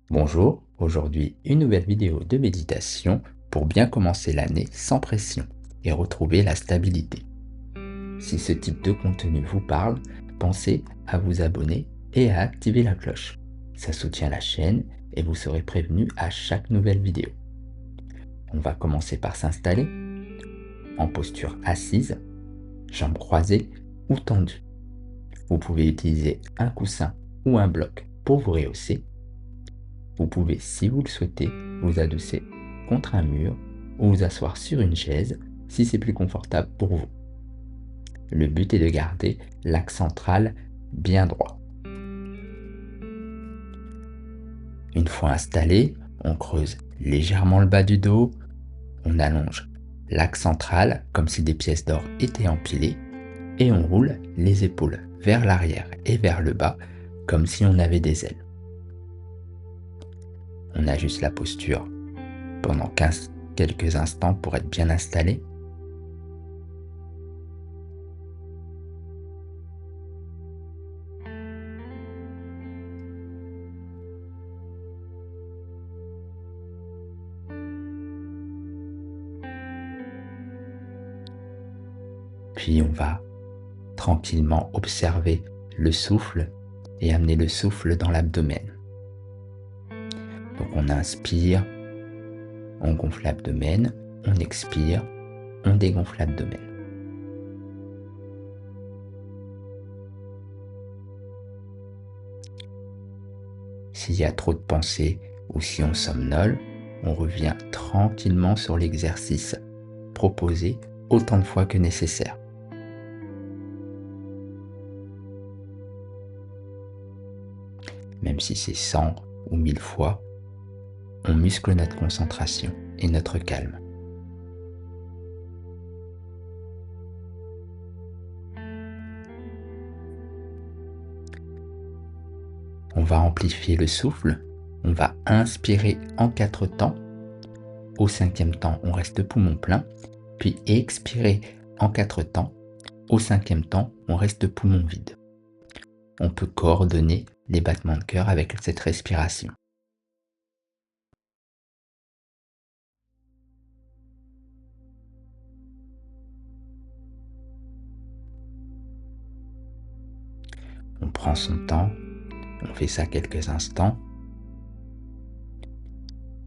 Bonjour, aujourd'hui une nouvelle vidéo de méditation pour bien commencer l'année sans pression et retrouver la stabilité. Si ce type de contenu vous parle, pensez à vous abonner et à activer la cloche. Ça soutient la chaîne et vous serez prévenu à chaque nouvelle vidéo. On va commencer par s'installer en posture assise, jambes croisées ou tendues. Vous pouvez utiliser un coussin ou un bloc pour vous rehausser. Vous pouvez, si vous le souhaitez, vous adosser contre un mur ou vous asseoir sur une chaise si c'est plus confortable pour vous. Le but est de garder l'axe central bien droit. Une fois installé, on creuse légèrement le bas du dos, on allonge l'axe central comme si des pièces d'or étaient empilées et on roule les épaules vers l'arrière et vers le bas comme si on avait des ailes. On ajuste la posture pendant quelques instants pour être bien installé. Puis on va tranquillement observer le souffle et amener le souffle dans l'abdomen. Donc on inspire, on gonfle l'abdomen, on expire, on dégonfle l'abdomen. S'il y a trop de pensées ou si on somnole, on revient tranquillement sur l'exercice proposé autant de fois que nécessaire. Même si c'est 100 ou 1000 fois, on muscle notre concentration et notre calme. On va amplifier le souffle, on va inspirer en 4 temps. Au 5e temps, on reste poumon plein, puis expirer en 4 temps. Au 5e temps, on reste poumon vide. On peut coordonner les battements de cœur avec cette respiration. On prend son temps, on fait ça quelques instants.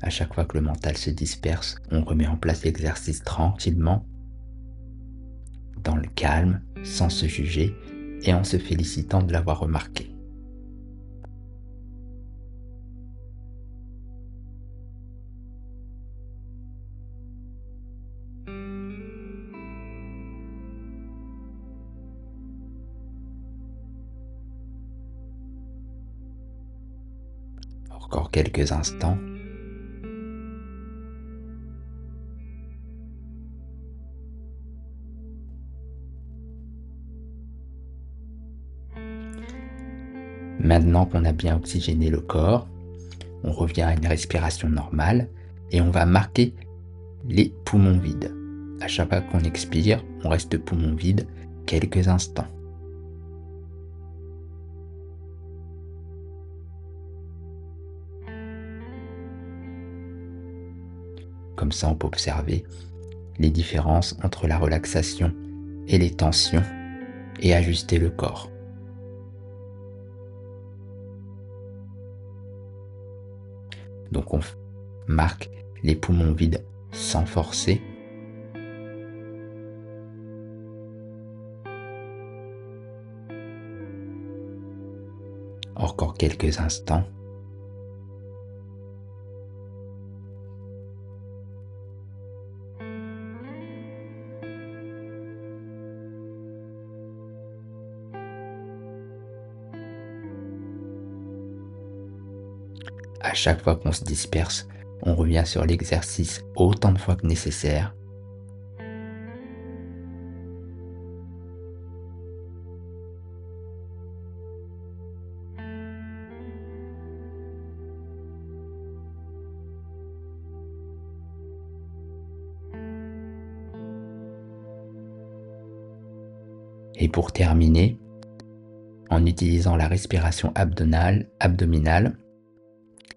À chaque fois que le mental se disperse, on remet en place l'exercice tranquillement, dans le calme, sans se juger et en se félicitant de l'avoir remarqué. Encore quelques instants. Maintenant qu'on a bien oxygéné le corps, on revient à une respiration normale et on va marquer les poumons vides. À chaque fois qu'on expire, on reste poumon vide quelques instants. Comme ça, on peut observer les différences entre la relaxation et les tensions et ajuster le corps. Donc on marque les poumons vides sans forcer. Encore quelques instants. À chaque fois qu'on se disperse, on revient sur l'exercice autant de fois que nécessaire. Et pour terminer, en utilisant la respiration abdominale,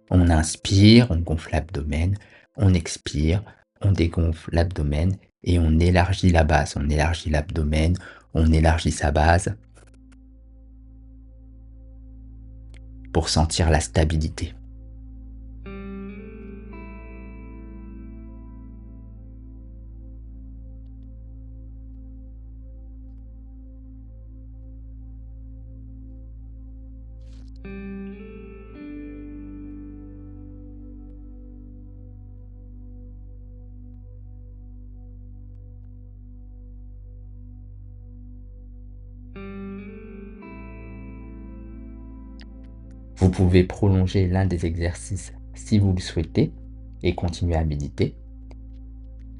On inspire, on gonfle l'abdomen, on expire, on dégonfle l'abdomen et on élargit la base. On élargit l'abdomen, on élargit sa base pour sentir la stabilité. Vous pouvez prolonger l'un des exercices si vous le souhaitez et continuer à méditer.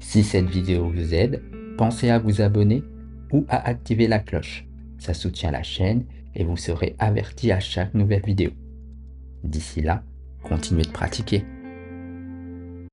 Si cette vidéo vous aide, pensez à vous abonner ou à activer la cloche. Ça soutient la chaîne et vous serez averti à chaque nouvelle vidéo. D'ici là, continuez de pratiquer.